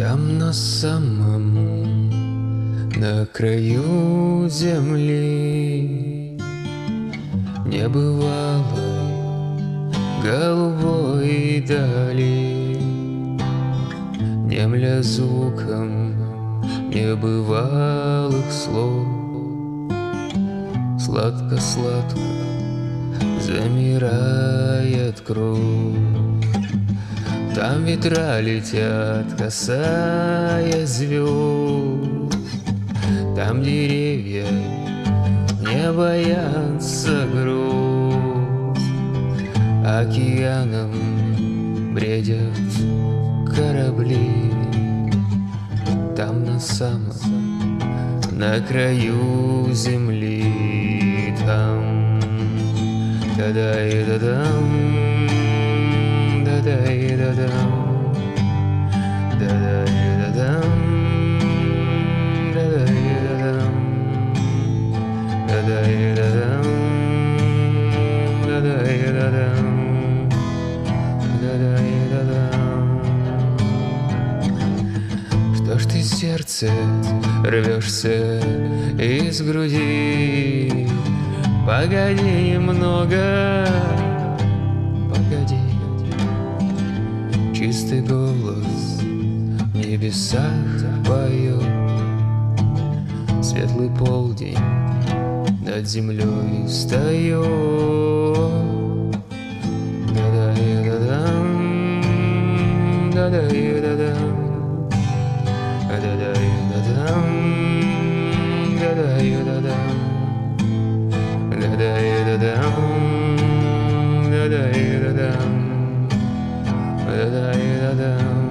Там на самом, на краю земли, небывалой голубой дали, немля звуком небывалых слов, сладко-сладко замирает кровь. Там ветра летят, касаясь звезд. Там деревья не боятся гроз. Океаном бредят корабли. Там на самом, на краю земли. Там да-да-и-да-дам, да-да-и-да-дам, да-да-и-да-дам, да-да-и-да-дам, да-да-и-да-дам, да-да-и-да-дам, да-да-и-да-дам. Что ж ты, сердце, рвешься из груди? Погоди немного, погоди. Чистый голос в небесах поет. Светлый полдень над землей встает. Да-да-и-да-дам, да-да-и-да-дам, да-да-и-да-дам, да-да-и-да-дам, да-да-и-да-дам, да-да-и-да-дам, да-да-и-да-дам.